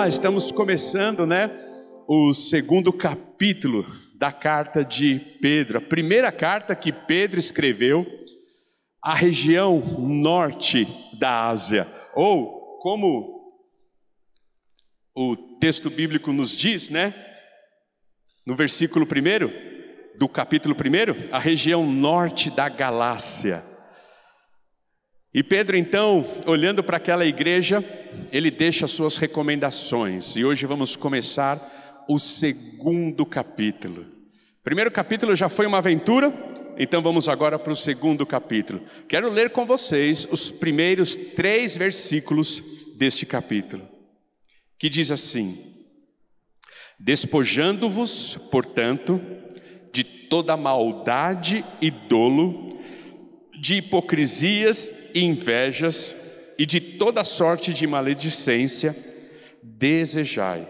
Olá, estamos começando, o segundo capítulo da carta de Pedro. A primeira carta que Pedro escreveu à região norte da Ásia. Ou, como o texto bíblico nos diz, no versículo 1 do capítulo 1, a região norte da Galácia. E Pedro, então, olhando para aquela igreja, ele deixa suas recomendações. E hoje vamos começar o segundo capítulo. O primeiro capítulo já foi uma aventura, então vamos agora para o segundo capítulo. Quero ler com vocês os primeiros 3 versículos deste capítulo, que diz assim: despojando-vos, portanto, de toda maldade e dolo, de hipocrisias e invejas e de toda sorte de maledicência, desejai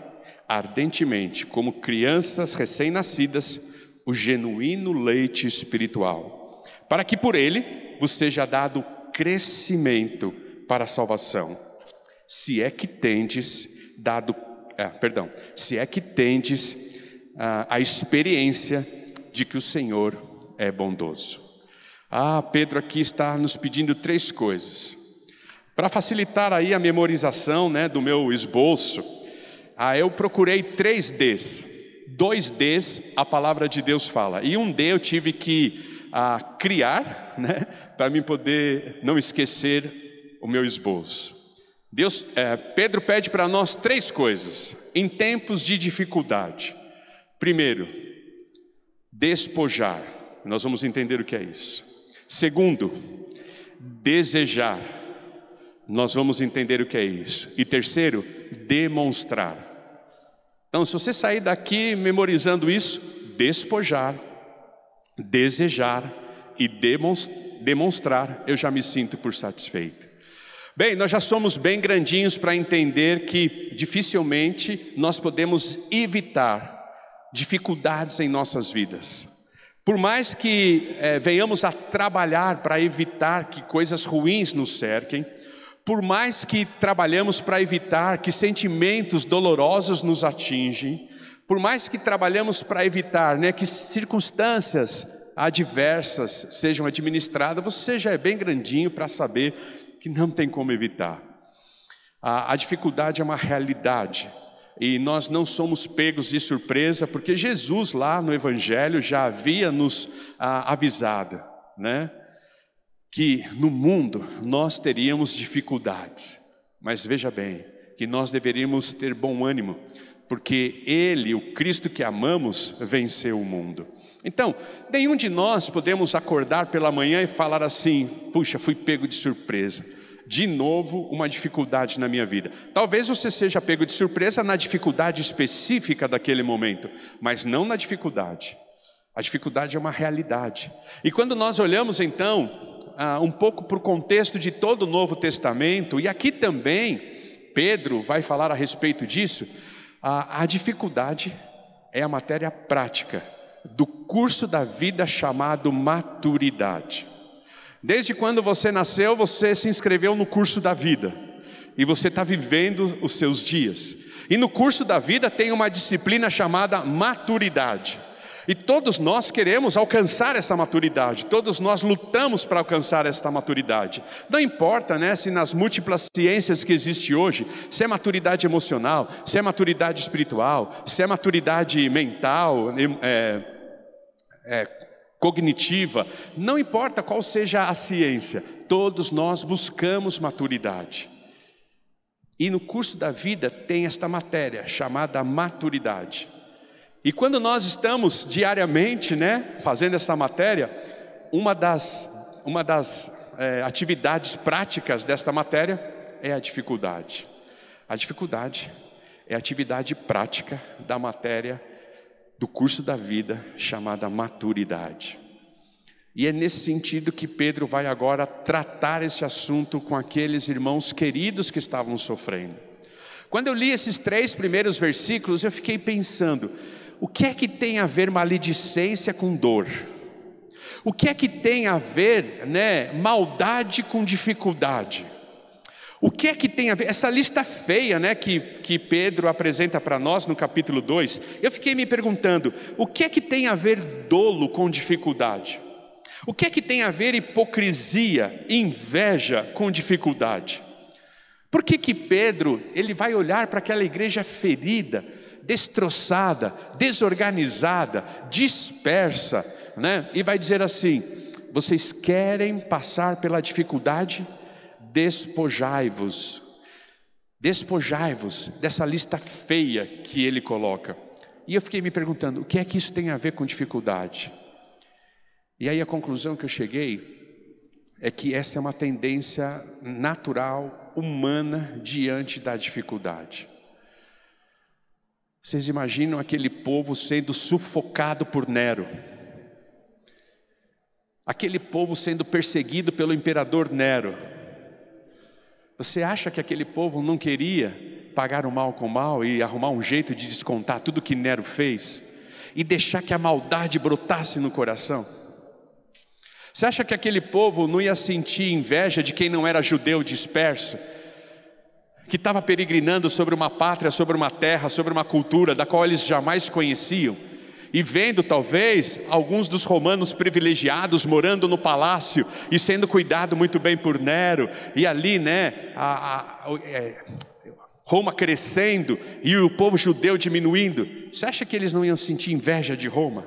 ardentemente, como crianças recém-nascidas, o genuíno leite espiritual, para que por ele vos seja dado crescimento para a salvação, se é que tendes a experiência de que o Senhor é bondoso. Pedro aqui está nos pedindo 3 coisas. Para facilitar aí a memorização do meu esboço, eu procurei 3 Ds. 2 Ds a palavra de Deus fala. E um D eu tive que criar, para mim poder não esquecer o meu esboço. Pedro pede para nós 3 coisas em tempos de dificuldade. Primeiro, despojar. Nós vamos entender o que é isso. Segundo, desejar. Nós vamos entender o que é isso. E terceiro, demonstrar. Então, se você sair daqui memorizando isso, despojar, desejar e demonstrar, eu já me sinto por satisfeito. Bem, nós já somos bem grandinhos para entender que dificilmente nós podemos evitar dificuldades em nossas vidas. Por mais que venhamos a trabalhar para evitar que coisas ruins nos cerquem, por mais que trabalhamos para evitar que sentimentos dolorosos nos atingem, por mais que trabalhamos para evitar que circunstâncias adversas sejam administradas, você já é bem grandinho para saber que não tem como evitar. A dificuldade é uma realidade. E nós não somos pegos de surpresa, porque Jesus lá no Evangelho já havia nos avisado, que no mundo nós teríamos dificuldades. Mas veja bem, que nós deveríamos ter bom ânimo, porque Ele, o Cristo que amamos, venceu o mundo. Então, nenhum de nós podemos acordar pela manhã e falar assim: puxa, fui pego de surpresa. De novo, uma dificuldade na minha vida. Talvez você seja pego de surpresa na dificuldade específica daquele momento, mas não na dificuldade. A dificuldade é uma realidade. E quando nós olhamos então, um pouco para o contexto de todo o Novo Testamento, e aqui também, Pedro vai falar a respeito disso, a dificuldade é a matéria prática do curso da vida chamado maturidade. Desde quando você nasceu, você se inscreveu no curso da vida. E você está vivendo os seus dias. E no curso da vida tem uma disciplina chamada maturidade. E todos nós queremos alcançar essa maturidade. Todos nós lutamos para alcançar essa maturidade. Não importa se nas múltiplas ciências que existem hoje, se é maturidade emocional, se é maturidade espiritual, se é maturidade mental, cognitiva, não importa qual seja a ciência, todos nós buscamos maturidade. E no curso da vida tem esta matéria chamada maturidade. E quando nós estamos diariamente fazendo essa matéria, uma das atividades práticas desta matéria é a dificuldade. A dificuldade é a atividade prática da matéria do curso da vida chamada maturidade. E é nesse sentido que Pedro vai agora tratar esse assunto com aqueles irmãos queridos que estavam sofrendo. Quando eu li esses 3 primeiros versículos, eu fiquei pensando: o que é que tem a ver maledicência com dor? O que é que tem a ver maldade com dificuldade? O que é que tem a ver? Essa lista feia, né, que Pedro apresenta para nós no capítulo 2, eu fiquei me perguntando, o que é que tem a ver dolo com dificuldade? O que é que tem a ver hipocrisia, inveja com dificuldade? Por que Pedro, ele vai olhar para aquela igreja ferida, destroçada, desorganizada, dispersa, né? E vai dizer assim: vocês querem passar pela dificuldade? Despojai-vos dessa lista feia que ele coloca. E eu fiquei me perguntando, o que é que isso tem a ver com dificuldade? E aí a conclusão que eu cheguei é que essa é uma tendência natural, humana, diante da dificuldade. Vocês imaginam aquele povo sendo sufocado por Nero, aquele povo sendo perseguido pelo imperador Nero. Você acha que aquele povo não queria pagar o mal com o mal e arrumar um jeito de descontar tudo que Nero fez e deixar que a maldade brotasse no coração? Você acha que aquele povo não ia sentir inveja de quem não era judeu disperso, que estava peregrinando sobre uma pátria, sobre uma terra, sobre uma cultura da qual eles jamais conheciam, e vendo talvez alguns dos romanos privilegiados morando no palácio e sendo cuidado muito bem por Nero, e ali, né, Roma crescendo e o povo judeu diminuindo? Você acha que eles não iam sentir inveja de Roma?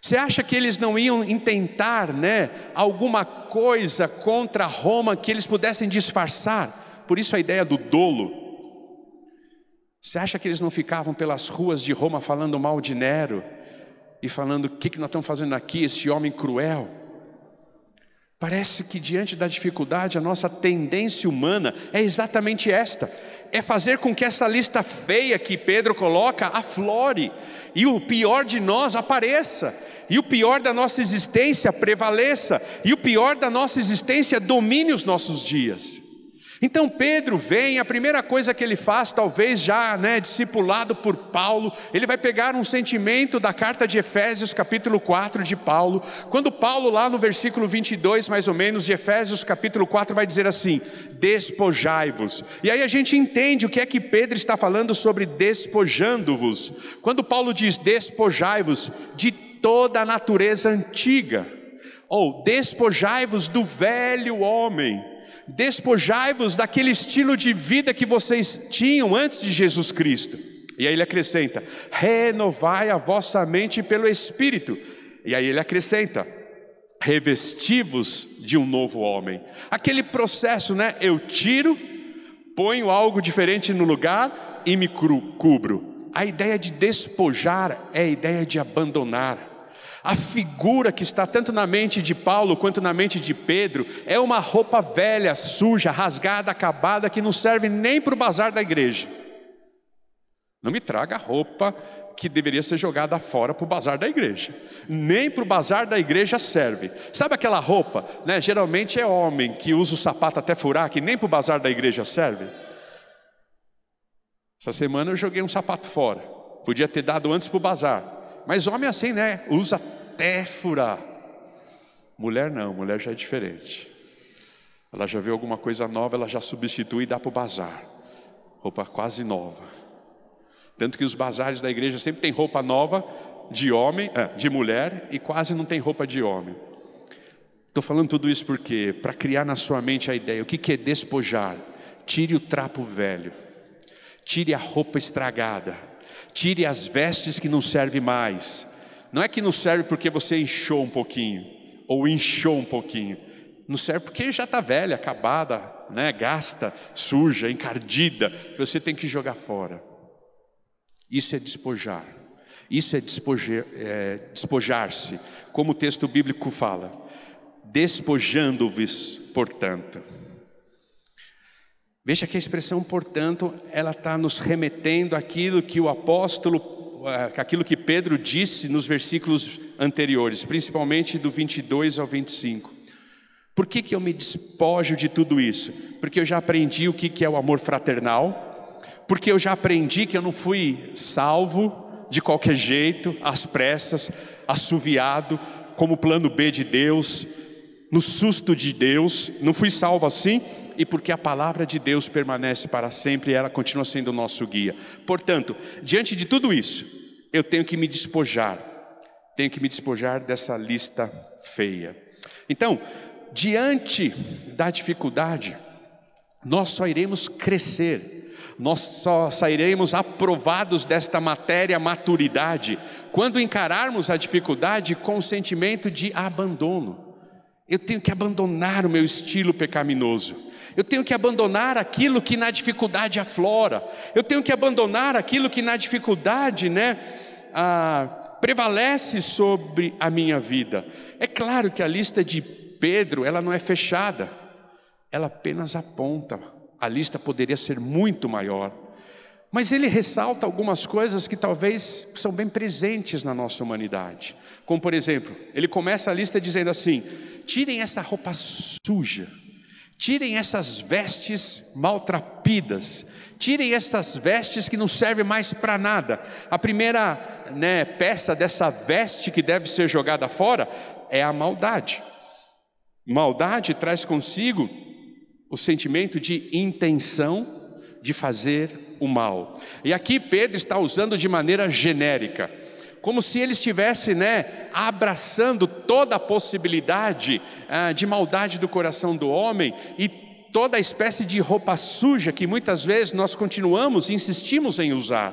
Você acha que eles não iam intentar, né, alguma coisa contra Roma que eles pudessem disfarçar? Por isso a ideia do dolo. Você acha que eles não ficavam pelas ruas de Roma falando mal de Nero e falando: o que nós estamos fazendo aqui, esse homem cruel? Parece que diante da dificuldade a nossa tendência humana é exatamente esta: é fazer com que essa lista feia que Pedro coloca aflore, e o pior de nós apareça, e o pior da nossa existência prevaleça, e o pior da nossa existência domine os nossos dias. Então Pedro vem, a primeira coisa que ele faz, talvez já, né, discipulado por Paulo, ele vai pegar um sentimento da carta de Efésios capítulo 4 de Paulo, quando Paulo lá no versículo 22 mais ou menos de Efésios capítulo 4 vai dizer assim: despojai-vos. E aí a gente entende o que é que Pedro está falando sobre despojando-vos. Quando Paulo diz despojai-vos de toda a natureza antiga, ou despojai-vos do velho homem, despojai-vos daquele estilo de vida que vocês tinham antes de Jesus Cristo. E aí ele acrescenta: renovai a vossa mente pelo Espírito. E aí ele acrescenta: revesti-vos de um novo homem. Aquele processo, né? Eu tiro, ponho algo diferente no lugar e me cubro. A ideia de despojar é a ideia de abandonar. A figura que está tanto na mente de Paulo quanto na mente de Pedro é uma roupa velha, suja, rasgada, acabada, que não serve nem para o bazar da igreja. Não me traga roupa que deveria ser jogada fora para o bazar da igreja. Nem para o bazar da igreja serve. Sabe aquela roupa, né? Geralmente é homem que usa o sapato até furar, que nem para o bazar da igreja serve. Essa semana eu joguei um sapato fora. Podia ter dado antes para o bazar. Mas homem é assim, né? Usa até furar. Mulher não, mulher já é diferente. Ela já vê alguma coisa nova, ela já substitui e dá para o bazar. Roupa quase nova. Tanto que os bazares da igreja sempre tem roupa nova de homem, de mulher, e quase não tem roupa de homem. Estou falando tudo isso porque para criar na sua mente a ideia, o que é despojar? Tire o trapo velho, tire a roupa estragada, tire as vestes que não servem mais. Não é que não serve porque você inchou um pouquinho, ou inchou um pouquinho. Não serve porque já está velha, acabada, né? Gasta, suja, encardida, que você tem que jogar fora. Isso é despojar. Isso é despojar-se, como o texto bíblico fala. Despojando-vos, portanto. Veja que a expressão portanto, ela está nos remetendo àquilo que o apóstolo, aquilo que Pedro disse nos versículos anteriores, principalmente do 22 ao 25. Por que eu me despojo de tudo isso? Porque eu já aprendi o que é o amor fraternal, porque eu já aprendi que eu não fui salvo de qualquer jeito, às pressas, assoviado, como plano B de Deus. no susto de Deus, não fui salvo assim, e porque a palavra de Deus permanece para sempre e ela continua sendo o nosso guia. Portanto, diante de tudo isso, eu tenho que me despojar dessa lista feia. Então, diante da dificuldade, nós só iremos crescer, nós só sairemos aprovados desta matéria maturidade, quando encararmos a dificuldade com o sentimento de abandono. Eu tenho que abandonar o meu estilo pecaminoso. Eu tenho que abandonar aquilo que na dificuldade aflora. Eu tenho que abandonar aquilo que na dificuldade, prevalece sobre a minha vida. É claro que a lista de Pedro, ela não é fechada. Ela apenas aponta. A lista poderia ser muito maior. Mas ele ressalta algumas coisas que talvez são bem presentes na nossa humanidade. Como por exemplo, ele começa a lista dizendo assim: tirem essa roupa suja, tirem essas vestes maltrapidas, tirem essas vestes que não servem mais para nada. A primeira peça dessa veste que deve ser jogada fora é a maldade. Maldade traz consigo o sentimento de intenção de fazer o mal. E aqui Pedro está usando de maneira genérica, como se ele estivesse abraçando toda a possibilidade de maldade do coração do homem e toda a espécie de roupa suja que muitas vezes nós continuamos e insistimos em usar.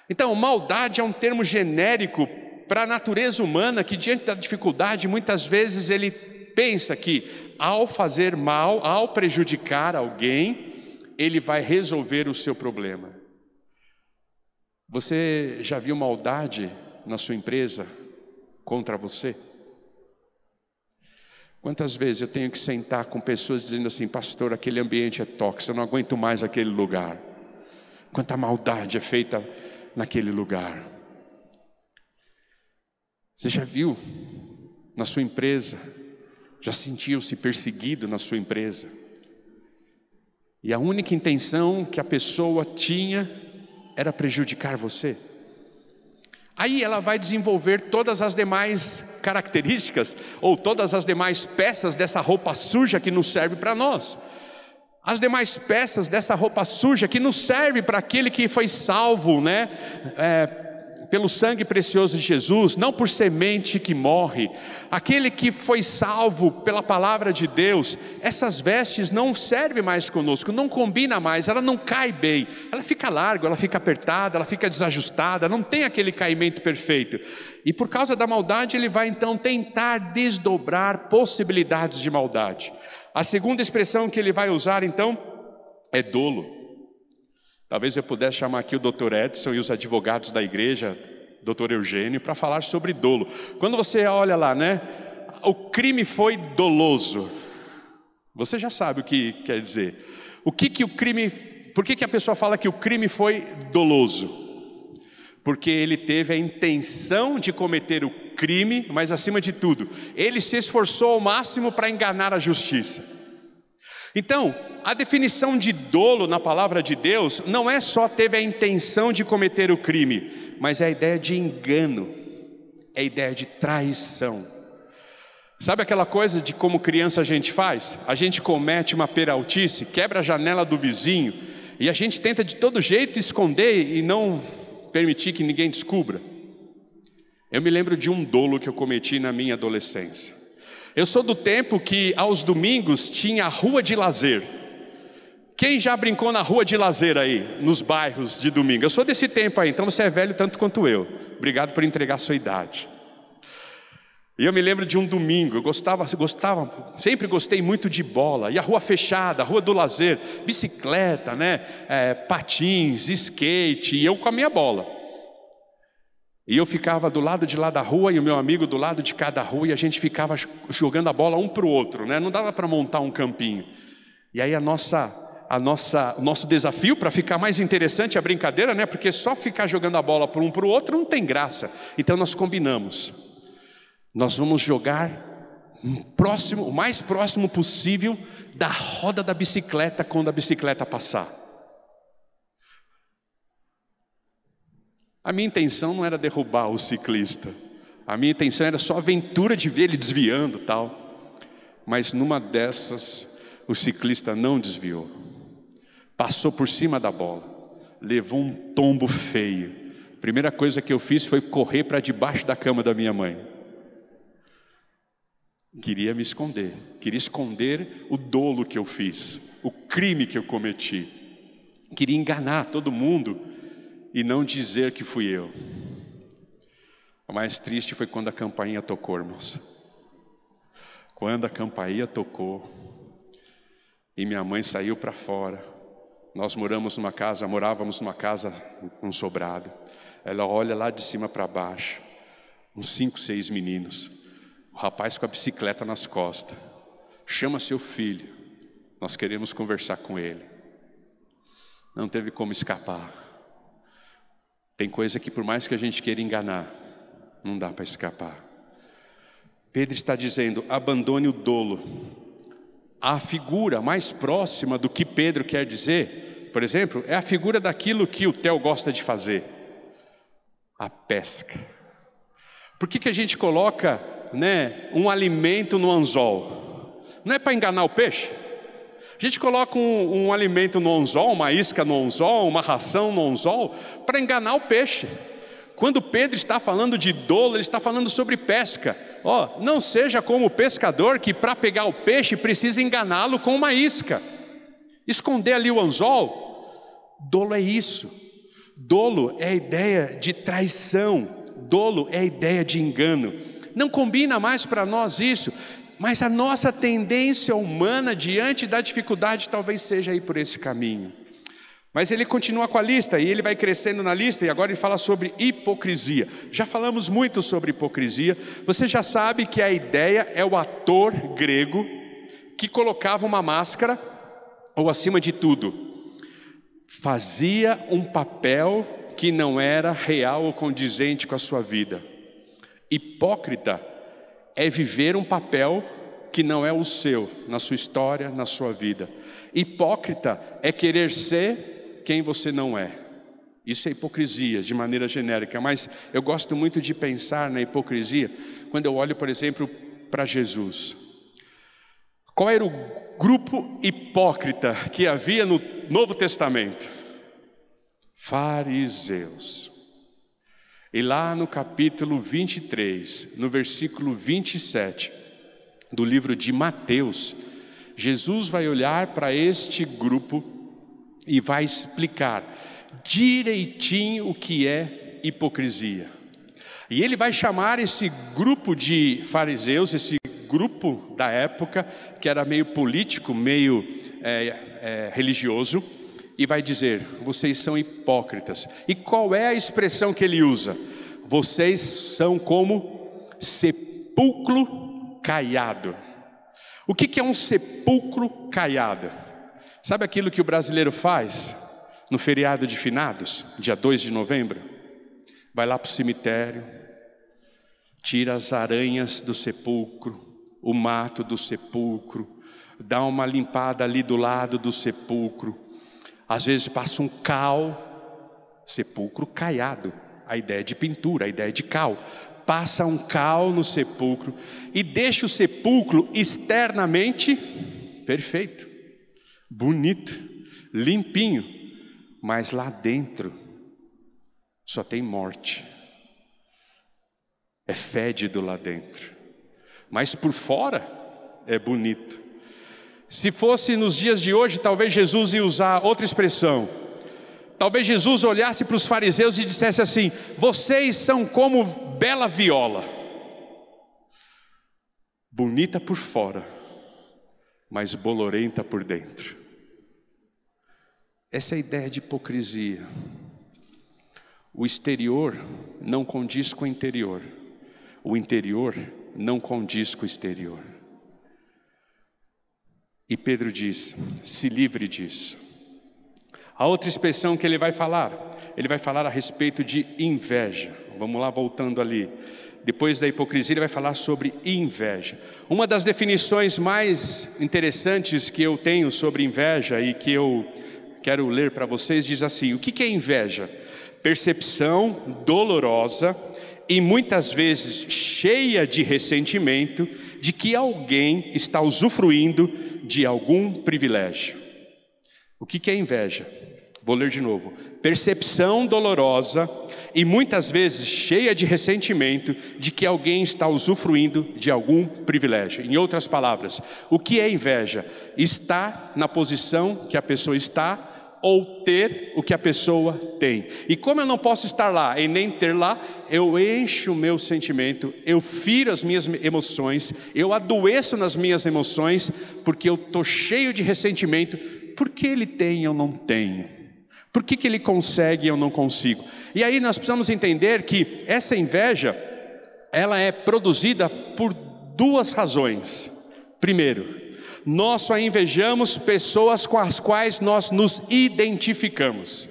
Então, maldade é um termo genérico para a natureza humana que, diante da dificuldade, muitas vezes ele pensa que ao fazer mal, ao prejudicar alguém, ele vai resolver o seu problema. Você já viu maldade na sua empresa contra você? Quantas vezes eu tenho que sentar com pessoas dizendo assim: pastor, aquele ambiente é tóxico, eu não aguento mais aquele lugar. Quanta maldade é feita naquele lugar. Você já viu na sua empresa? Já sentiu-se perseguido na sua empresa? E a única intenção que a pessoa tinha era prejudicar você. Aí ela vai desenvolver todas as demais características, ou todas as demais peças dessa roupa suja que nos serve para nós. As demais peças dessa roupa suja que nos serve para aquele que foi salvo, pelo sangue precioso de Jesus, não por semente que morre. Aquele que foi salvo pela palavra de Deus, essas vestes não servem mais conosco, não combina mais, ela não cai bem, ela fica larga, ela fica apertada, ela fica desajustada, não tem aquele caimento perfeito. E por causa da maldade ele vai então tentar desdobrar possibilidades de maldade. A segunda expressão que ele vai usar então é dolo. Talvez eu pudesse chamar aqui o Dr. Edson e os advogados da igreja, Dr. Eugênio, para falar sobre dolo. Quando você olha lá, o crime foi doloso. Você já sabe o que quer dizer. Por que a pessoa fala que o crime foi doloso? Porque ele teve a intenção de cometer o crime, mas acima de tudo, ele se esforçou ao máximo para enganar a justiça. Então, a definição de dolo na palavra de Deus não é só teve a intenção de cometer o crime, mas é a ideia de engano, é a ideia de traição. Sabe aquela coisa de como criança a gente faz? A gente comete uma peraltice, quebra a janela do vizinho e a gente tenta de todo jeito esconder e não permitir que ninguém descubra. Eu me lembro de um dolo que eu cometi na minha adolescência. Eu sou do tempo que aos domingos tinha a rua de lazer. Quem já brincou na rua de lazer aí, nos bairros de domingo? Eu sou desse tempo aí, então você é velho tanto quanto eu. Obrigado por entregar a sua idade. E eu me lembro de um domingo, eu sempre gostei muito de bola. E a rua fechada, a rua do lazer, bicicleta, patins, skate, e eu com a minha bola. E eu ficava do lado de lá da rua e o meu amigo do lado de cada rua, e a gente ficava jogando a bola um para o outro, Não dava para montar um campinho. E aí o nosso desafio para ficar mais interessante a brincadeira, porque só ficar jogando a bola para um para o outro não tem graça. Então nós combinamos. Nós vamos jogar o mais próximo possível da roda da bicicleta quando a bicicleta passar. A minha intenção não era derrubar o ciclista. A minha intenção era só a aventura de ver ele desviando e tal. Mas numa dessas, o ciclista não desviou. Passou por cima da bola. Levou um tombo feio. Primeira coisa que eu fiz foi correr para debaixo da cama da minha mãe. Queria me esconder. Queria esconder o dolo que eu fiz. O crime que eu cometi. Queria enganar todo mundo e não dizer que fui eu. O mais triste foi quando a campainha tocou, irmãos. Quando a campainha tocou e minha mãe saiu para fora. Nós morávamos numa casa, um sobrado. Ela olha lá de cima para baixo. Uns 5, 6 meninos. O rapaz com a bicicleta nas costas. Chama seu filho. Nós queremos conversar com ele. Não teve como escapar. Tem coisa que por mais que a gente queira enganar, não dá para escapar. Pedro está dizendo, abandone o dolo. A figura mais próxima do que Pedro quer dizer, por exemplo, é a figura daquilo que o Theo gosta de fazer. A pesca. Por que a gente coloca, um alimento no anzol? Não é para enganar o peixe? A gente coloca um alimento no anzol, uma isca no anzol, uma ração no anzol, para enganar o peixe. Quando Pedro está falando de dolo, ele está falando sobre pesca. Não seja como o pescador que para pegar o peixe precisa enganá-lo com uma isca. Esconder ali o anzol. Dolo é isso. Dolo é a ideia de traição. Dolo é a ideia de engano. Não combina mais para nós isso. Mas a nossa tendência humana diante da dificuldade talvez seja ir por esse caminho. Mas ele continua com a lista e ele vai crescendo na lista e agora ele fala sobre hipocrisia. Já falamos muito sobre hipocrisia. Você já sabe que a ideia é o ator grego que colocava uma máscara ou acima de tudo, fazia um papel que não era real ou condizente com a sua vida. Hipócrita é viver um papel que não é o seu, na sua história, na sua vida. Hipócrita é querer ser quem você não é. Isso é hipocrisia de maneira genérica, mas eu gosto muito de pensar na hipocrisia quando eu olho, por exemplo, para Jesus. Qual era o grupo hipócrita que havia no Novo Testamento? Fariseus. E lá no capítulo 23, no versículo 27 do livro de Mateus, Jesus vai olhar para este grupo e vai explicar direitinho o que é hipocrisia. E ele vai chamar esse grupo de fariseus, esse grupo da época, que era meio político, meio religioso, e vai dizer, vocês são hipócritas. E qual é a expressão que ele usa? Vocês são como sepulcro caiado. O que é um sepulcro caiado? Sabe aquilo que o brasileiro faz no feriado de finados, dia 2 de novembro? Vai lá para o cemitério, tira as aranhas do sepulcro, o mato do sepulcro, dá uma limpada ali do lado do sepulcro. Às vezes passa um cal, sepulcro caiado, a ideia de pintura, a ideia de cal. Passa um cal no sepulcro e deixa o sepulcro externamente perfeito. Bonito, limpinho, mas lá dentro só tem morte. É fédido lá dentro, mas por fora é bonito. Se fosse nos dias de hoje, talvez Jesus ia usar outra expressão. Talvez Jesus olhasse para os fariseus e dissesse assim: vocês são como bela viola, bonita por fora, mas bolorenta por dentro. Essa é a ideia de hipocrisia. O exterior não condiz com o interior. O interior não condiz com o exterior. E Pedro diz, se livre disso. A outra expressão que ele vai falar a respeito de inveja. Vamos lá, voltando ali. Depois da hipocrisia, ele vai falar sobre inveja. Uma das definições mais interessantes que eu tenho sobre inveja e que eu quero ler para vocês, diz assim: o que é inveja? Percepção dolorosa, e muitas vezes cheia de ressentimento de que alguém está usufruindo de algum privilégio. O que é inveja? Vou ler de novo. Percepção dolorosa e muitas vezes cheia de ressentimento de que alguém está usufruindo de algum privilégio. Em outras palavras, o que é inveja? Estar na posição que a pessoa está ou ter o que a pessoa tem. E como eu não posso estar lá e nem ter lá, eu encho o meu sentimento, eu firo as minhas emoções, eu adoeço nas minhas emoções, porque eu estou cheio de ressentimento. Por que ele tem e eu não tenho? Por que ele consegue e eu não consigo? E aí nós precisamos entender que essa inveja, ela é produzida por duas razões. Primeiro, nós só invejamos pessoas com as quais nós nos identificamos.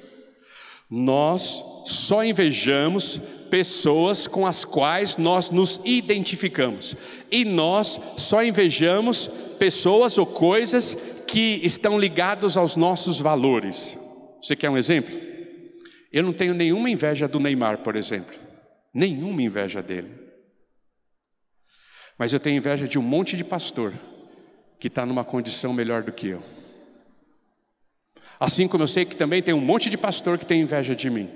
Nós só invejamos pessoas com as quais nós nos identificamos. E nós só invejamos pessoas ou coisas que estão ligadas aos nossos valores. Você quer um exemplo? Eu não tenho nenhuma inveja do Neymar, por exemplo. Nenhuma inveja dele. Mas eu tenho inveja de um monte de pastor que está numa condição melhor do que eu. Assim como eu sei que também tem um monte de pastor que tem inveja de mim.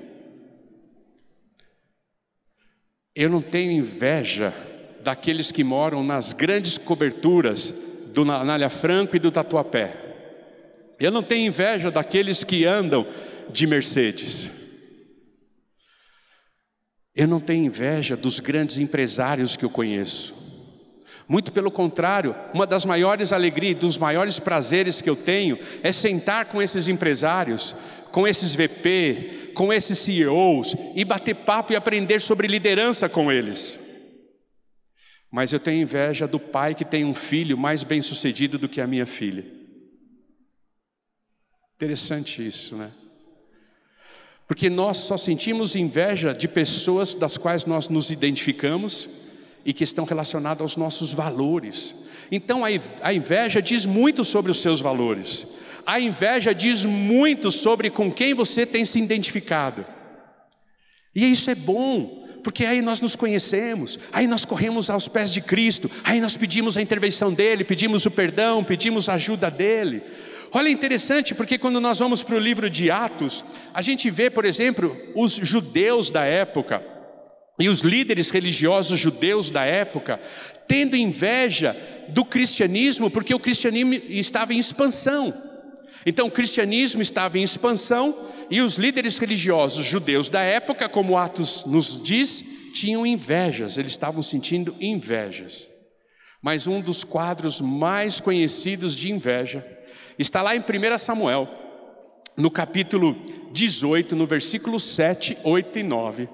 Eu não tenho inveja daqueles que moram nas grandes coberturas do Anália Franco e do Tatuapé. Eu não tenho inveja daqueles que andam de Mercedes. Eu não tenho inveja dos grandes empresários que eu conheço. Muito pelo contrário, uma das maiores alegrias, dos maiores prazeres que eu tenho é sentar com esses empresários, com esses VP, com esses CEOs e bater papo e aprender sobre liderança com eles. Mas eu tenho inveja do pai que tem um filho mais bem sucedido do que a minha filha. Interessante isso, né? Porque nós só sentimos inveja de pessoas das quais nós nos identificamos e que estão relacionadas aos nossos valores. Então a inveja diz muito sobre os seus valores. A inveja diz muito sobre com quem você tem se identificado. E isso é bom, porque aí nós nos conhecemos, aí nós corremos aos pés de Cristo, aí nós pedimos a intervenção dEle, pedimos o perdão, pedimos a ajuda dEle. Olha, interessante, porque quando nós vamos para o livro de Atos, a gente vê, por exemplo, os judeus da época, e os líderes religiosos judeus da época, tendo inveja do cristianismo, porque o cristianismo estava em expansão. Então o cristianismo estava em expansão, e os líderes religiosos judeus da época, como Atos nos diz, tinham invejas, eles estavam sentindo invejas. Mas um dos quadros mais conhecidos de inveja está lá em 1 Samuel, no capítulo 18, no versículo 7, 8 e 9,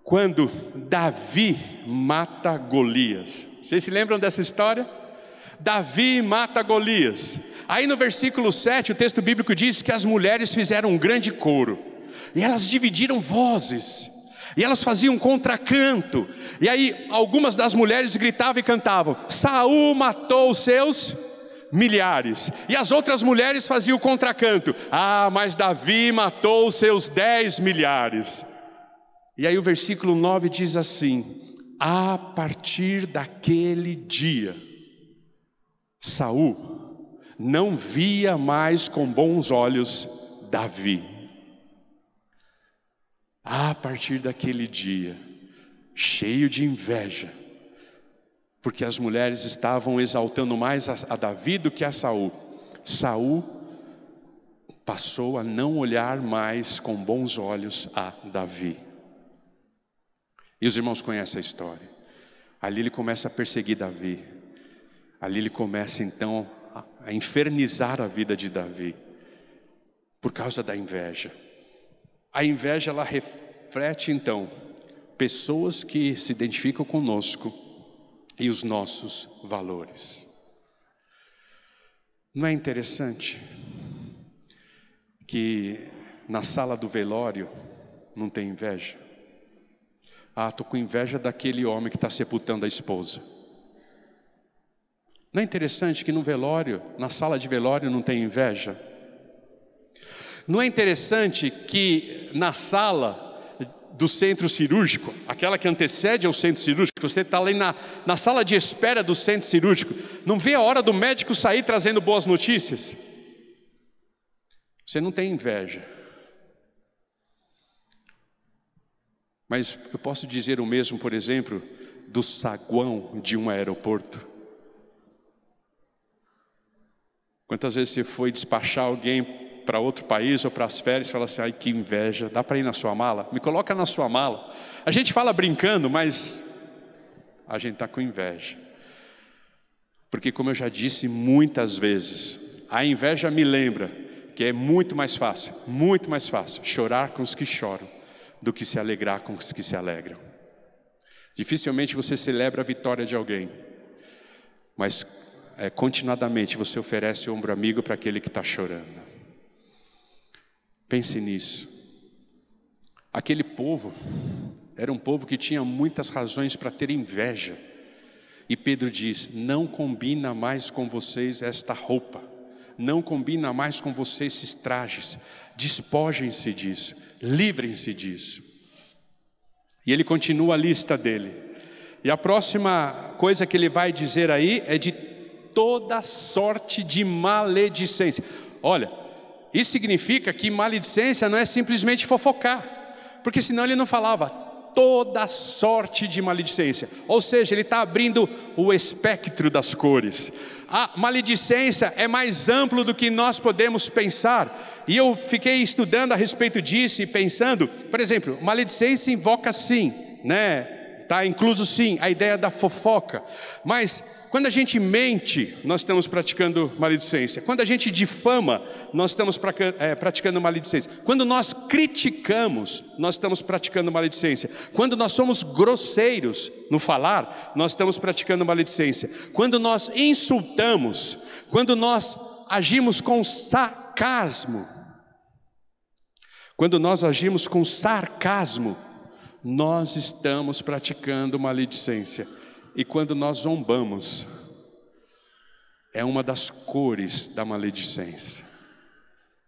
quando Davi mata Golias. Vocês se lembram dessa história? Davi mata Golias. Aí no versículo 7, o texto bíblico diz que as mulheres fizeram um grande coro, e elas dividiram vozes, e elas faziam contracanto, e aí algumas das mulheres gritavam e cantavam: Saul matou os seus milhares, e as outras mulheres faziam o contracanto: ah, mas Davi matou os seus 10 milhares. E aí o versículo 9 diz assim: a partir daquele dia, Saul não via mais com bons olhos Davi. A partir daquele dia, cheio de inveja, porque as mulheres estavam exaltando mais a Davi do que a Saul, Saul passou a não olhar mais com bons olhos a Davi. E os irmãos conhecem a história. Ali ele começa a perseguir Davi. Ali ele começa então a infernizar a vida de Davi, por causa da inveja. A inveja, ela reflete então pessoas que se identificam conosco e os nossos valores. Não é interessante que na sala do velório não tem inveja? Ah, estou com inveja daquele homem que está sepultando a esposa. Não é interessante que no velório, na sala de velório, não tem inveja? Não é interessante que na sala do centro cirúrgico, aquela que antecede ao centro cirúrgico, você está ali na sala de espera do centro cirúrgico, não vê a hora do médico sair trazendo boas notícias? Você não tem inveja. Mas eu posso dizer o mesmo, por exemplo, do saguão de um aeroporto. Quantas vezes você foi despachar alguém para outro país ou para as férias e fala assim, ai que inveja, dá para ir na sua mala? Me coloca na sua mala. A gente fala brincando, mas a gente está com inveja. Porque como eu já disse muitas vezes, a inveja me lembra que é muito mais fácil chorar com os que choram do que se alegrar com os que se alegram. Dificilmente você celebra a vitória de alguém, mas continuadamente você oferece ombro amigo para aquele que está chorando. Pense nisso. Aquele povo era um povo que tinha muitas razões para ter inveja. E Pedro diz, não combina mais com vocês esta roupa. Não combina mais com vocês esses trajes. Despojem-se disso. Livrem-se disso. E ele continua a lista dele. E a próxima coisa que ele vai dizer aí é de toda sorte de maledicência. Olha, isso significa que maledicência não é simplesmente fofocar. Porque senão ele não falava toda sorte de maledicência. Ou seja, ele está abrindo o espectro das cores. A maledicência é mais amplo do que nós podemos pensar. E eu fiquei estudando a respeito disso e pensando, por exemplo, maledicência invoca sim, né? Está incluso sim a ideia da fofoca. Mas quando a gente mente, nós estamos praticando maledicência. Quando a gente difama, nós estamos praticando maledicência. Quando nós criticamos, nós estamos praticando maledicência. Quando nós somos grosseiros no falar, nós estamos praticando maledicência. Quando nós insultamos, quando nós agimos com sarcasmo, nós estamos praticando maledicência. E quando nós zombamos, é uma das cores da maledicência.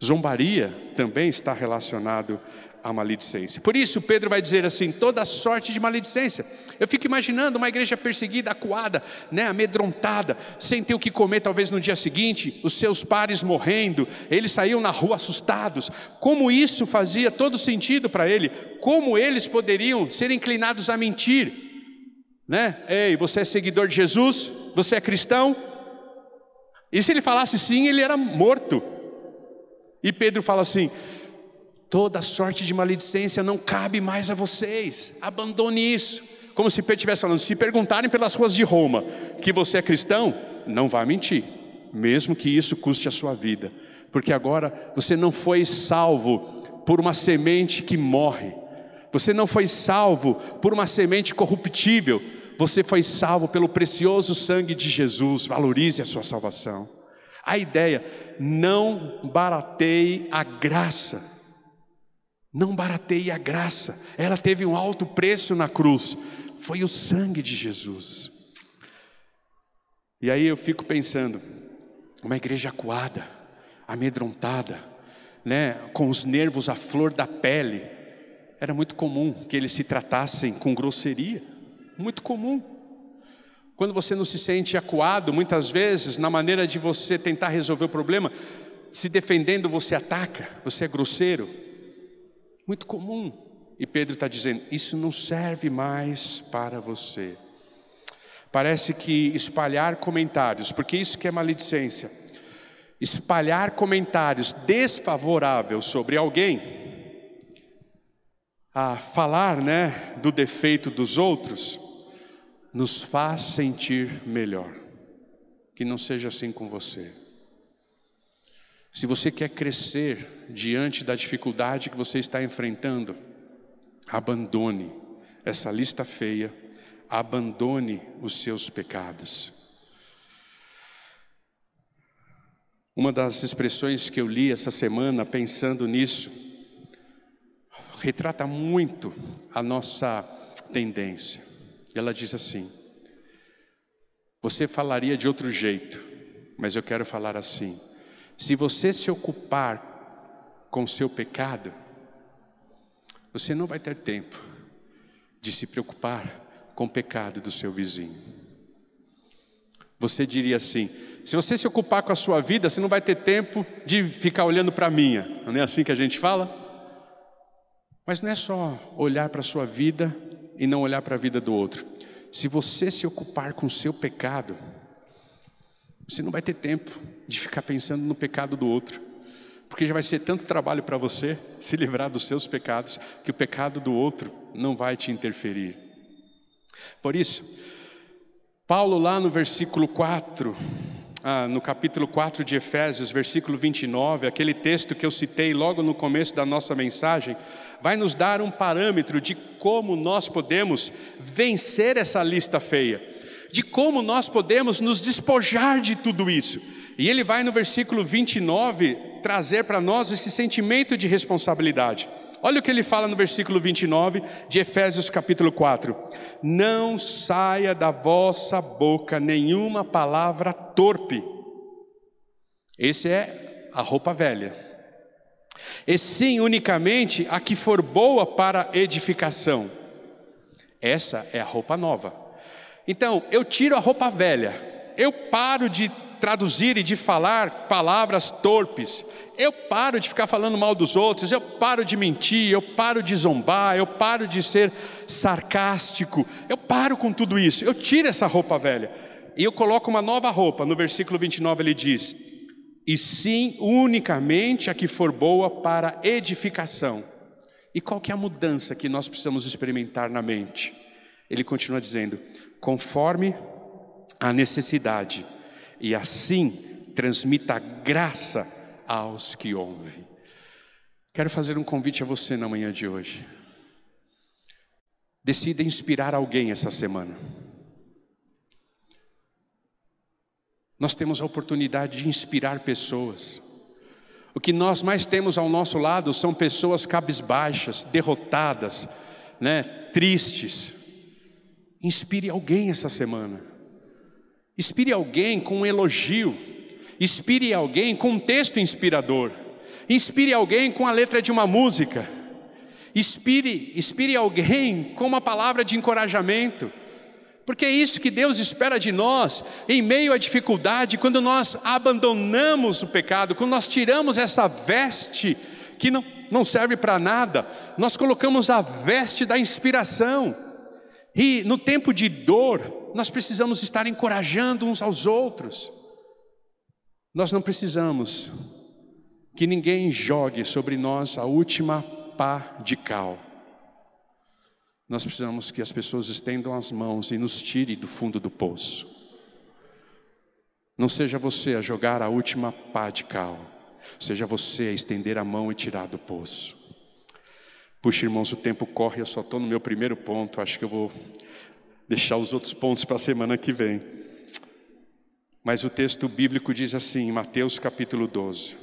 Zombaria também está relacionado à maledicência. Por isso Pedro vai dizer assim, toda sorte de maledicência. Eu fico imaginando uma igreja perseguida, acuada, né, amedrontada, sem ter o que comer talvez no dia seguinte, os seus pares morrendo, eles saíam na rua assustados. Como isso fazia todo sentido para ele? Como eles poderiam ser inclinados a mentir? Né? Ei, você é seguidor de Jesus? Você é cristão? E se ele falasse sim, ele era morto. E Pedro fala assim, toda sorte de maledicência não cabe mais a vocês, abandone isso. Como se Pedro estivesse falando, se perguntarem pelas ruas de Roma que você é cristão, não vá mentir, mesmo que isso custe a sua vida. Porque agora você não foi salvo por uma semente que morre. Você não foi salvo por uma semente corruptível. Você foi salvo pelo precioso sangue de Jesus. Valorize a sua salvação. A ideia, não barateie a graça. Não barateie a graça. Ela teve um alto preço na cruz. Foi o sangue de Jesus. E aí eu fico pensando, uma igreja acuada, amedrontada, né, com os nervos à flor da pele. Era muito comum que eles se tratassem com grosseria. Muito comum. Quando você não se sente acuado, muitas vezes, na maneira de você tentar resolver o problema, se defendendo você ataca, você é grosseiro. Muito comum. E Pedro está dizendo, isso não serve mais para você. Parece que espalhar comentários, porque isso que é maledicência. Espalhar comentários desfavoráveis sobre alguém, a falar, né, do defeito dos outros, nos faz sentir melhor. Que não seja assim com você. Se você quer crescer diante da dificuldade que você está enfrentando, abandone essa lista feia, abandone os seus pecados. Uma das expressões que eu li essa semana pensando nisso, retrata muito a nossa tendência. Ela diz assim, você falaria de outro jeito, mas eu quero falar assim, se você se ocupar com o seu pecado, você não vai ter tempo de se preocupar com o pecado do seu vizinho. Você diria assim: se você se ocupar com a sua vida, você não vai ter tempo de ficar olhando para a minha. Não é assim que a gente fala? Mas não é só olhar para a sua vida e não olhar para a vida do outro. Se você se ocupar com o seu pecado, você não vai ter tempo de ficar pensando no pecado do outro, porque já vai ser tanto trabalho para você se livrar dos seus pecados, que o pecado do outro não vai te interferir. Por isso, Paulo lá no versículo 4, no capítulo 4 de Efésios, versículo 29, aquele texto que eu citei logo no começo da nossa mensagem, vai nos dar um parâmetro de como nós podemos vencer essa lista feia, de como nós podemos nos despojar de tudo isso. E ele vai no versículo 29 trazer para nós esse sentimento de responsabilidade. Olha o que ele fala no versículo 29 de Efésios capítulo 4. Não saia da vossa boca nenhuma palavra torpe. Esse é a roupa velha. E sim unicamente a que for boa para edificação. Essa é a roupa nova. Então eu tiro a roupa velha. Eu paro de traduzir e de falar palavras torpes. Eu paro de ficar falando mal dos outros. Eu paro de mentir. Eu paro de zombar. Eu paro de ser sarcástico. Eu paro com tudo isso. Eu tiro essa roupa velha e eu coloco uma nova roupa. No versículo 29 ele diz: e sim unicamente a que for boa para edificação. E qual que é a mudança que nós precisamos experimentar na mente? Ele continua dizendo: conforme a necessidade, e assim transmita graça aos que ouvem. Quero fazer um convite a você na manhã de hoje. Decida inspirar alguém essa semana. Nós temos a oportunidade de inspirar pessoas. O que nós mais temos ao nosso lado são pessoas cabisbaixas, derrotadas, tristes. Inspire alguém essa semana. Inspire alguém com um elogio. Inspire alguém com um texto inspirador. Inspire alguém com a letra de uma música. Inspire alguém com uma palavra de encorajamento. Porque é isso que Deus espera de nós em meio à dificuldade, quando nós abandonamos o pecado, quando nós tiramos essa veste que não serve para nada, nós colocamos a veste da inspiração. E no tempo de dor, nós precisamos estar encorajando uns aos outros. Nós não precisamos que ninguém jogue sobre nós a última pá de cal. Nós precisamos que as pessoas estendam as mãos e nos tirem do fundo do poço. Não seja você a jogar a última pá de cal. Seja você a estender a mão e tirar do poço. Puxa, irmãos, o tempo corre, eu só estou no meu primeiro ponto. Acho que eu vou deixar os outros pontos para a semana que vem. Mas o texto bíblico diz assim, em Mateus capítulo 12.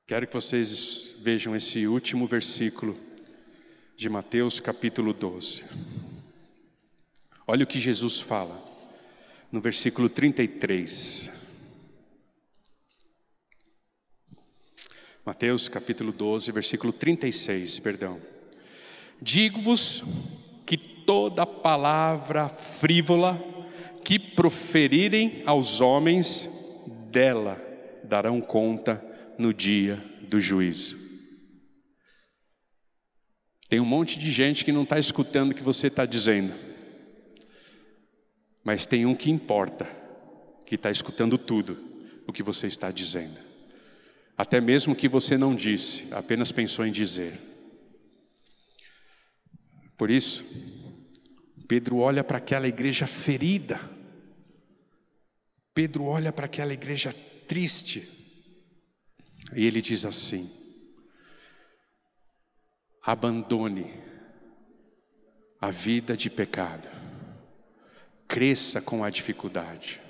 Quero que vocês vejam esse último versículo de Mateus capítulo 12. Olha o que Jesus fala no versículo 33. Mateus capítulo 12, versículo 36, perdão. Digo-vos que toda palavra frívola que proferirem aos homens, dela darão conta no dia do juízo. Tem um monte de gente que não está escutando o que você está dizendo. Mas tem um que importa, que está escutando tudo o que você está dizendo. Até mesmo o que você não disse, apenas pensou em dizer. Por isso, Pedro olha para aquela igreja ferida. Pedro olha para aquela igreja triste. E ele diz assim: abandone a vida de pecado. Cresça com a dificuldade.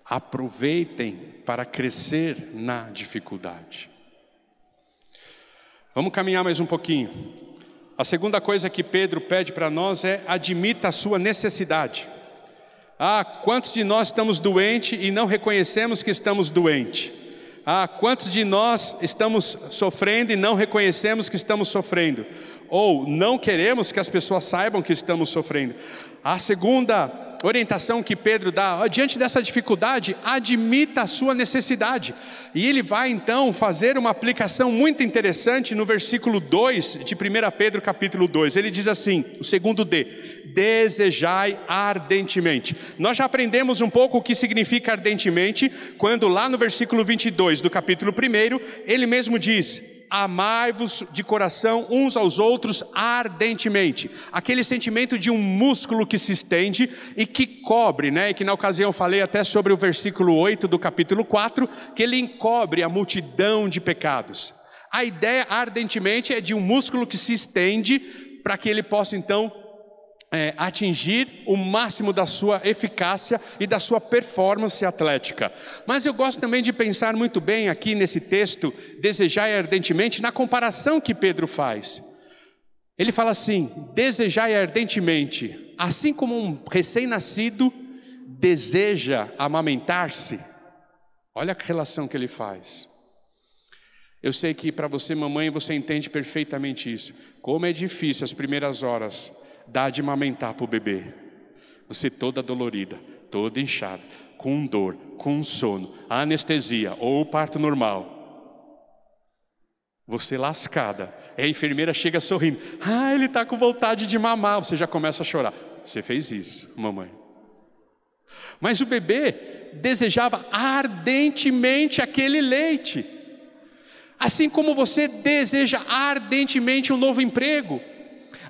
Aproveitem para crescer na dificuldade. Vamos caminhar mais um pouquinho. A segunda coisa que Pedro pede para nós é: admita a sua necessidade. Quantos de nós estamos doentes e não reconhecemos que estamos doentes? Quantos de nós estamos sofrendo e não reconhecemos que estamos sofrendo? Ou não queremos que as pessoas saibam que estamos sofrendo? A segunda orientação que Pedro dá, diante dessa dificuldade, admita a sua necessidade. E ele vai então fazer uma aplicação muito interessante no versículo 2 de 1 Pedro capítulo 2. Ele diz assim, o segundo D, desejai ardentemente. Nós já aprendemos um pouco o que significa ardentemente, quando lá no versículo 22 do capítulo 1, ele mesmo diz, amai-vos de coração uns aos outros ardentemente. Aquele sentimento de um músculo que se estende e que cobre, e que na ocasião eu falei até sobre o versículo 8 do capítulo 4, que ele encobre a multidão de pecados. A ideia ardentemente é de um músculo que se estende para que ele possa então atingir o máximo da sua eficácia e da sua performance atlética. Mas eu gosto também de pensar muito bem aqui nesse texto, desejai ardentemente, na comparação que Pedro faz. Ele fala assim, desejai ardentemente, assim como um recém-nascido deseja amamentar-se. Olha a relação que ele faz. Eu sei que para você, mamãe, você entende perfeitamente isso. Como é difícil as primeiras horas dá de amamentar para o bebê. Você toda dolorida, toda inchada, com dor, com sono, anestesia ou parto normal. Você lascada. A enfermeira chega sorrindo. Ele está com vontade de mamar. Você já começa a chorar. Você fez isso, mamãe. Mas o bebê desejava ardentemente aquele leite. Assim como você deseja ardentemente um novo emprego.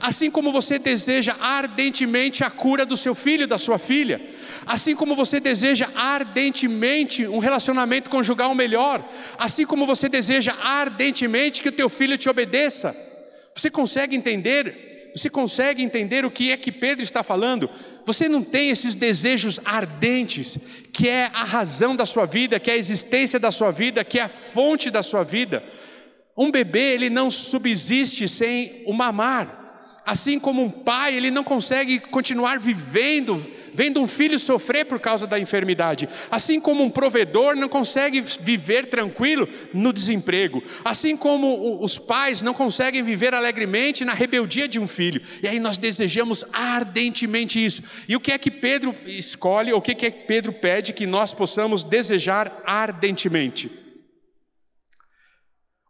Assim como você deseja ardentemente a cura do seu filho e da sua filha. Assim como você deseja ardentemente um relacionamento conjugal melhor. Assim como você deseja ardentemente que o teu filho te obedeça. Você consegue entender? Você consegue entender o que é que Pedro está falando? Você não tem esses desejos ardentes, que é a razão da sua vida, que é a existência da sua vida, que é a fonte da sua vida. Um bebê, ele não subsiste sem o mamar. Assim como um pai, ele não consegue continuar vivendo, vendo um filho sofrer por causa da enfermidade. Assim como um provedor não consegue viver tranquilo no desemprego. Assim como os pais não conseguem viver alegremente na rebeldia de um filho. E aí nós desejamos ardentemente isso. E o que é que Pedro escolhe, ou o que é que Pedro pede que nós possamos desejar ardentemente?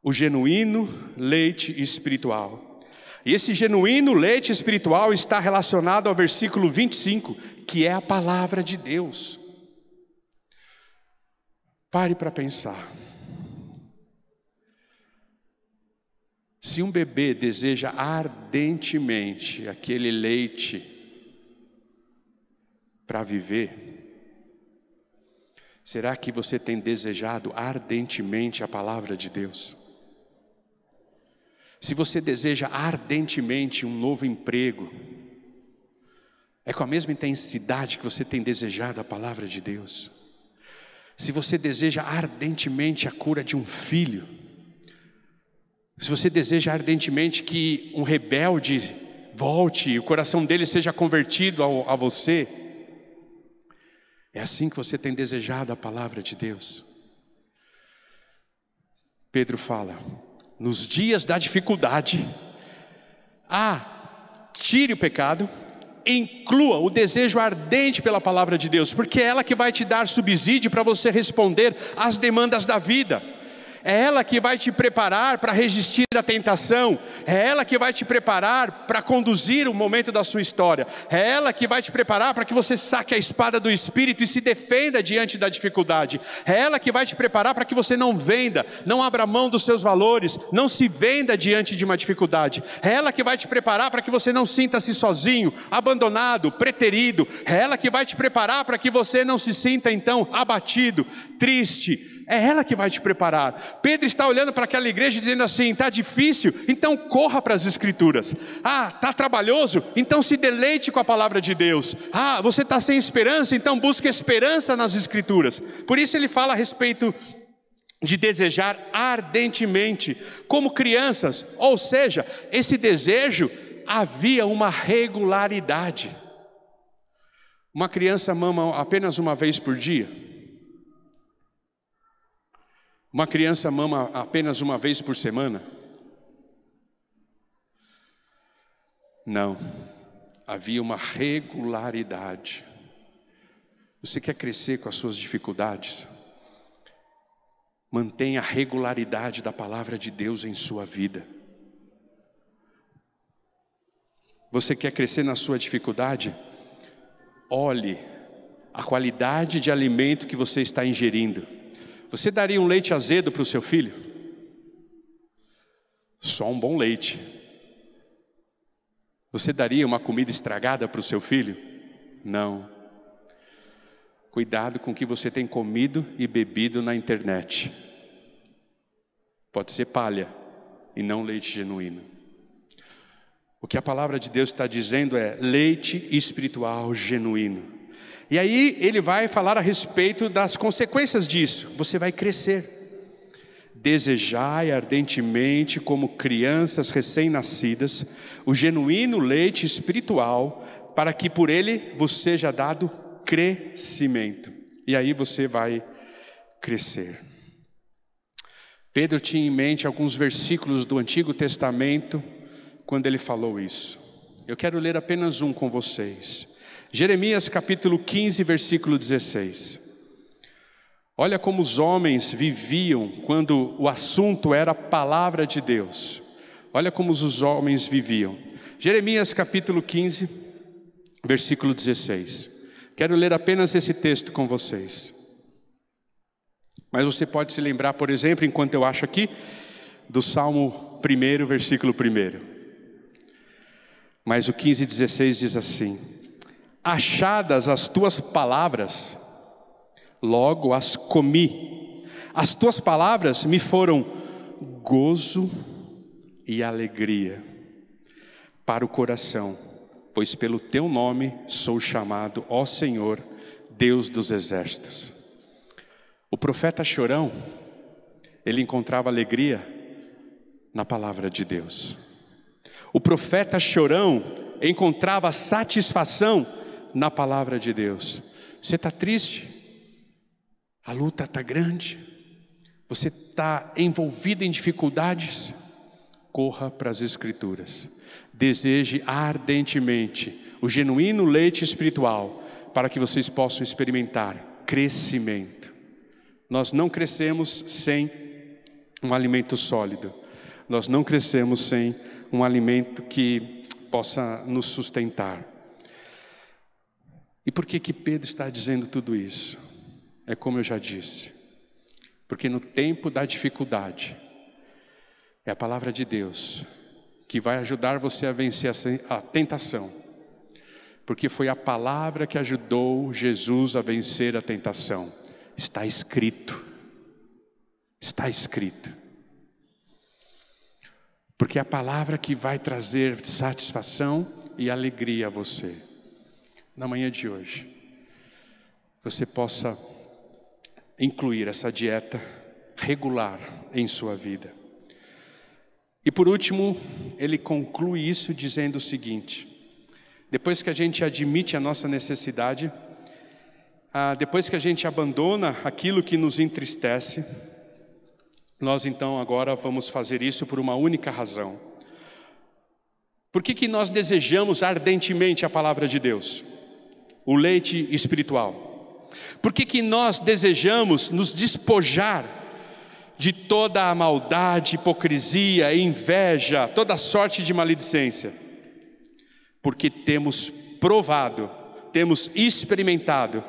O genuíno leite espiritual. E esse genuíno leite espiritual está relacionado ao versículo 25, que é a palavra de Deus. Pare para pensar. Se um bebê deseja ardentemente aquele leite para viver, será que você tem desejado ardentemente a palavra de Deus? Se você deseja ardentemente um novo emprego, é com a mesma intensidade que você tem desejado a palavra de Deus. Se você deseja ardentemente a cura de um filho, se você deseja ardentemente que um rebelde volte e o coração dele seja convertido a você, é assim que você tem desejado a palavra de Deus. Pedro fala, nos dias da dificuldade, tire o pecado, inclua o desejo ardente pela palavra de Deus, porque é ela que vai te dar subsídio para você responder às demandas da vida. É ela que vai te preparar para resistir à tentação. É ela que vai te preparar para conduzir o momento da sua história. É ela que vai te preparar para que você saque a espada do Espírito e se defenda diante da dificuldade. É ela que vai te preparar para que você não venda, não abra mão dos seus valores, não se venda diante de uma dificuldade. É ela que vai te preparar para que você não sinta-se sozinho, abandonado, preterido. É ela que vai te preparar para que você não se sinta então abatido, triste. É ela que vai te preparar. Pedro está olhando para aquela igreja dizendo assim, está difícil, então corra para as escrituras. Está trabalhoso, então se deleite com a palavra de Deus. Você está sem esperança, então busque esperança nas escrituras. Por isso ele fala a respeito de desejar ardentemente, como crianças. Ou seja, esse desejo havia uma regularidade. Uma criança mama apenas uma vez por dia? Uma criança mama apenas uma vez por semana? Não, havia uma regularidade. Você quer crescer com as suas dificuldades? Mantenha a regularidade da palavra de Deus em sua vida. Você quer crescer na sua dificuldade? Olhe a qualidade de alimento que você está ingerindo. Você daria um leite azedo para o seu filho? Só um bom leite. Você daria uma comida estragada para o seu filho? Não. Cuidado com o que você tem comido e bebido na internet. Pode ser palha e não leite genuíno. O que a palavra de Deus está dizendo é leite espiritual genuíno. E aí ele vai falar a respeito das consequências disso. Você vai crescer. Desejai ardentemente, como crianças recém-nascidas, o genuíno leite espiritual, para que por ele vos seja dado crescimento. E aí você vai crescer. Pedro tinha em mente alguns versículos do Antigo Testamento quando ele falou isso. Eu quero ler apenas um com vocês. Jeremias capítulo 15, versículo 16. Olha como os homens viviam quando o assunto era a palavra de Deus. Olha como os homens viviam. Jeremias capítulo 15, versículo 16. Quero ler apenas esse texto com vocês. Mas você pode se lembrar, por exemplo, enquanto eu acho aqui, do Salmo 1, versículo 1. Mas o 15:16 diz assim: achadas as tuas palavras, logo as comi. As tuas palavras me foram gozo e alegria para o coração, pois pelo teu nome sou chamado, ó Senhor, Deus dos exércitos. O profeta Chorão, ele encontrava alegria na palavra de Deus. O profeta Chorão encontrava satisfação na palavra de Deus. Você está triste? A luta está grande? Você está envolvido em dificuldades? Corra para as Escrituras. Deseje ardentemente o genuíno leite espiritual, para que vocês possam experimentar crescimento. Nós não crescemos sem um alimento sólido. Nós não crescemos sem um alimento que possa nos sustentar. E por que Pedro está dizendo tudo isso? É como eu já disse, porque no tempo da dificuldade, é a palavra de Deus que vai ajudar você a vencer a tentação. Porque foi a palavra que ajudou Jesus a vencer a tentação. Está escrito. Está escrito. Porque é a palavra que vai trazer satisfação e alegria a você. Na manhã de hoje, você possa incluir essa dieta regular em sua vida. E por último, ele conclui isso dizendo o seguinte: depois que a gente admite a nossa necessidade, depois que a gente abandona aquilo que nos entristece, nós então agora vamos fazer isso por uma única razão. Por que nós desejamos ardentemente a palavra de Deus? O leite espiritual. Por que nós desejamos nos despojar de toda a maldade, hipocrisia, inveja, toda sorte de maledicência? Porque temos provado, temos experimentado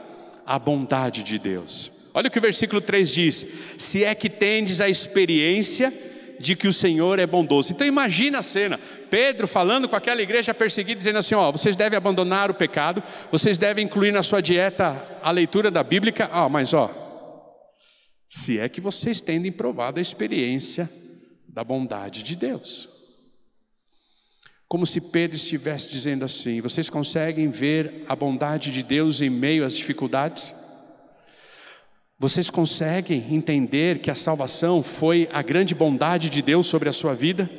a bondade de Deus. Olha o que o versículo 3 diz: se é que tendes a experiência de que o Senhor é bondoso. Então imagina a cena, Pedro falando com aquela igreja perseguida, dizendo assim: vocês devem abandonar o pecado, vocês devem incluir na sua dieta a leitura da Bíblia, mas se é que vocês tendem provado a experiência da bondade de Deus. Como se Pedro estivesse dizendo assim: vocês conseguem ver a bondade de Deus em meio às dificuldades? Vocês conseguem entender que a salvação foi a grande bondade de Deus sobre a sua vida?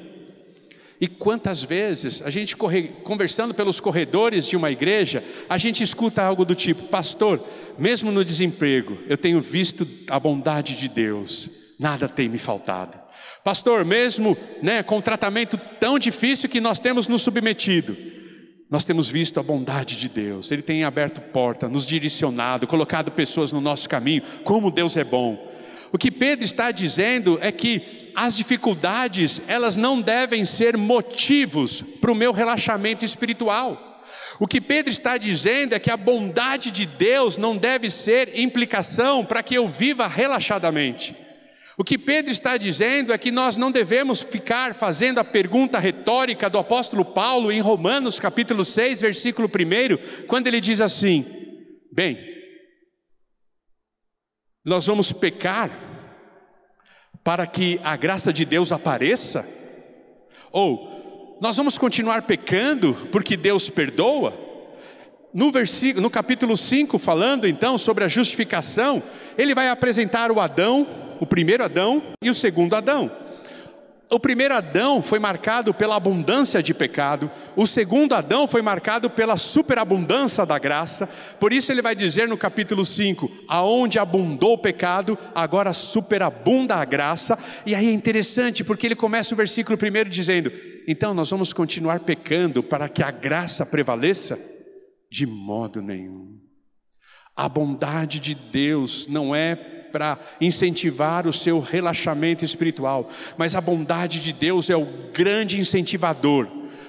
E quantas vezes a gente conversando pelos corredores de uma igreja, a gente escuta algo do tipo: pastor, mesmo no desemprego, eu tenho visto a bondade de Deus. nada tem me faltado. Pastor, mesmo com o tratamento tão difícil que nós temos nos submetido, nós temos visto a bondade de Deus. Ele tem aberto porta, nos direcionado, colocado pessoas no nosso caminho. Como Deus é bom. O que Pedro está dizendo é que as dificuldades, elas não devem ser motivos para o meu relaxamento espiritual. O que Pedro está dizendo é que a bondade de Deus não deve ser implicação para que eu viva relaxadamente. O que Pedro está dizendo é que nós não devemos ficar fazendo a pergunta retórica do apóstolo Paulo em Romanos capítulo 6, versículo 1, quando ele diz assim: bem, nós vamos pecar para que a graça de Deus apareça? Ou nós vamos continuar pecando porque Deus perdoa? No capítulo 5, falando então sobre a justificação, ele vai apresentar o Adão, o primeiro Adão e o segundo Adão. O primeiro Adão foi marcado pela abundância de pecado. O segundo Adão foi marcado pela superabundância da graça. Por isso ele vai dizer no capítulo 5, aonde abundou o pecado, agora superabunda a graça. E aí é interessante, porque ele começa o versículo 1 dizendo: então nós vamos continuar pecando para que a graça prevaleça? De modo nenhum. A bondade de Deus não é para incentivar o seu relaxamento espiritual, mas a bondade de Deus é o grande incentivador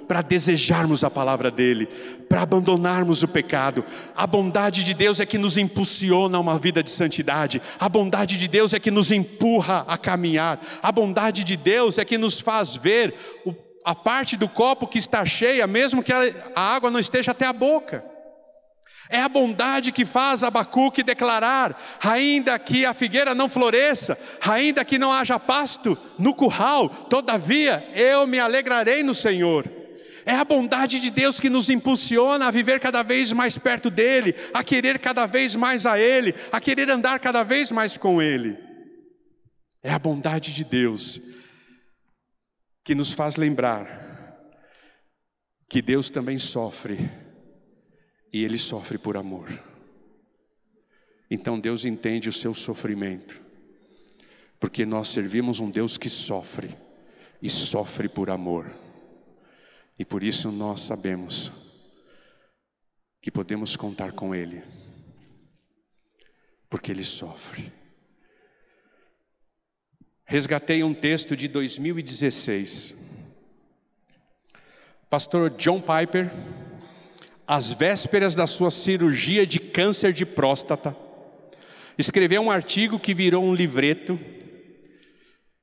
para desejarmos a palavra dele, para abandonarmos o pecado. A bondade de Deus é que nos impulsiona a uma vida de santidade. A bondade de Deus é que nos empurra a caminhar. A bondade de Deus é que nos faz ver a parte do copo que está cheia, mesmo que a água não esteja até a boca. É a bondade que faz Abacuque declarar: ainda que a figueira não floresça, ainda que não haja pasto no curral, todavia eu me alegrarei no Senhor. É a bondade de Deus que nos impulsiona a viver cada vez mais perto dele, a querer cada vez mais a ele, a querer andar cada vez mais com ele. É a bondade de Deus que nos faz lembrar que Deus também sofre, e Ele sofre por amor. Então Deus entende o seu sofrimento, porque nós servimos um Deus que sofre, e sofre por amor. E por isso nós sabemos que podemos contar com Ele, porque Ele sofre. Resgatei um texto de 2016. Pastor John Piper, às vésperas da sua cirurgia de câncer de próstata, escreveu um artigo que virou um livreto.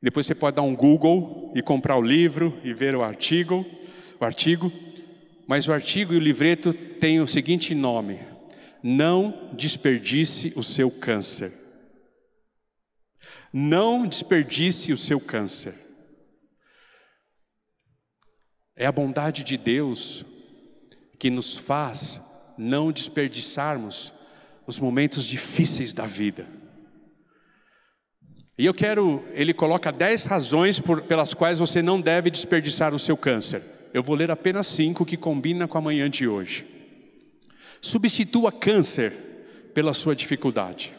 Depois você pode dar um Google e comprar o livro e ver o artigo. Mas o artigo e o livreto têm o seguinte nome: não desperdice o seu câncer. Não desperdice o seu câncer. É a bondade de Deus que nos faz não desperdiçarmos os momentos difíceis da vida. E ele coloca 10 razões pelas quais você não deve desperdiçar o seu câncer. Eu vou ler apenas 5 que combinam com a manhã de hoje. Substitua câncer pela sua dificuldade.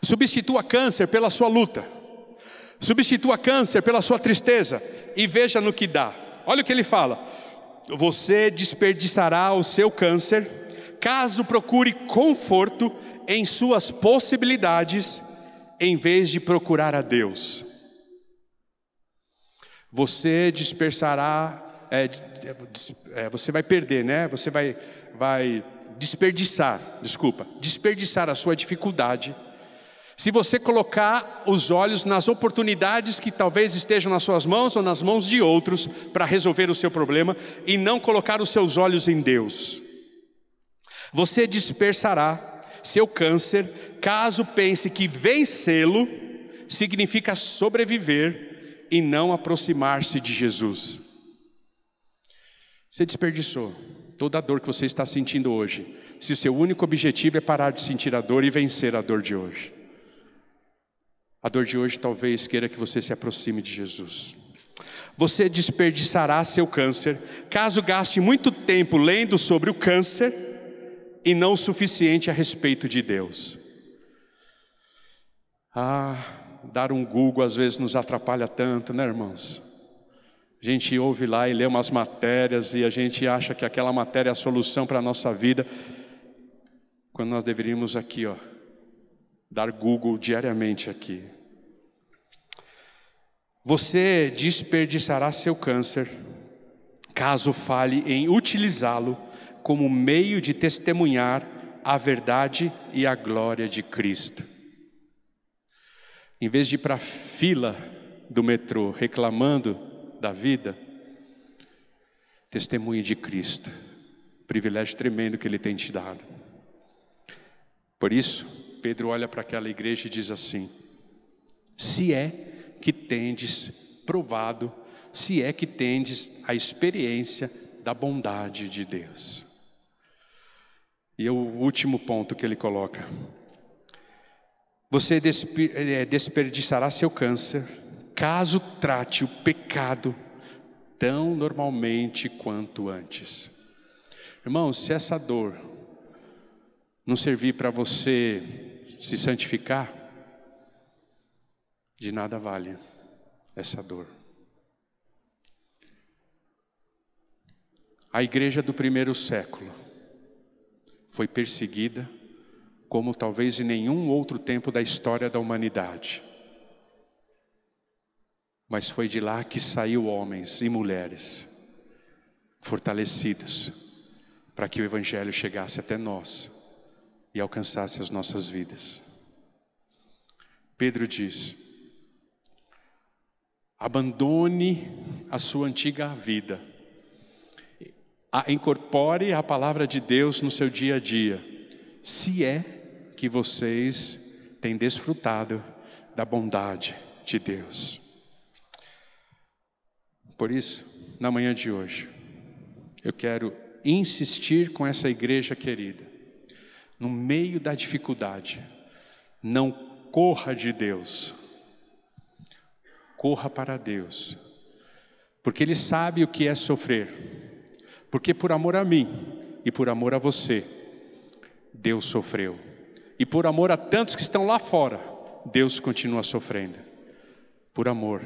Substitua câncer pela sua luta. Substitua câncer pela sua tristeza. E veja no que dá. Olha o que ele fala: você desperdiçará o seu câncer caso procure conforto em suas possibilidades, em vez de procurar a Deus. Você dispersará, você vai perder, Você vai desperdiçar a sua dificuldade, se você colocar os olhos nas oportunidades que talvez estejam nas suas mãos ou nas mãos de outros para resolver o seu problema, e não colocar os seus olhos em Deus. Você dispersará seu câncer caso pense que vencê-lo significa sobreviver e não aproximar-se de Jesus. Você desperdiçou toda a dor que você está sentindo hoje, se o seu único objetivo é parar de sentir a dor e vencer a dor de hoje. A dor de hoje talvez queira que você se aproxime de Jesus. Você desperdiçará seu câncer caso gaste muito tempo lendo sobre o câncer e não o suficiente a respeito de Deus. dar um Google às vezes nos atrapalha tanto, né, irmãos? A gente ouve lá e lê umas matérias e a gente acha que aquela matéria é a solução para a nossa vida, quando nós deveríamos aqui, ó, dar Google diariamente aqui. Você desperdiçará seu câncer caso fale em utilizá-lo como meio de testemunhar a verdade e a glória de Cristo. Em vez de ir para a fila do metrô reclamando da vida, testemunhe de Cristo. Privilégio tremendo que Ele tem te dado. Por isso, Pedro olha para aquela igreja e diz assim: se é que tendes provado, se é que tendes a experiência da bondade de Deus. E o último ponto que ele coloca: você desperdiçará seu câncer caso trate o pecado tão normalmente quanto antes. Irmãos, se essa dor não servir para você se santificar, de nada vale essa dor. A igreja do primeiro século foi perseguida como talvez em nenhum outro tempo da história da humanidade. Mas foi de lá que saiu homens e mulheres fortalecidos para que o Evangelho chegasse até nós e alcançasse as nossas vidas. Pedro diz: abandone a sua antiga vida, incorpore a palavra de Deus no seu dia a dia, se é que vocês têm desfrutado da bondade de Deus. Por isso, na manhã de hoje, eu quero insistir com essa igreja querida. No meio da dificuldade, não corra de Deus, corra para Deus, porque Ele sabe o que é sofrer, porque por amor a mim e por amor a você, Deus sofreu, e por amor a tantos que estão lá fora, Deus continua sofrendo. Por amor,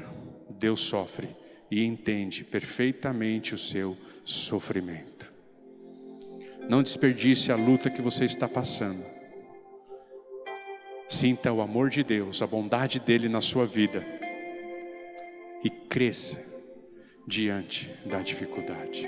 Deus sofre e entende perfeitamente o seu sofrimento. Não desperdice a luta que você está passando. Sinta o amor de Deus, a bondade dEle na sua vida e cresça diante da dificuldade.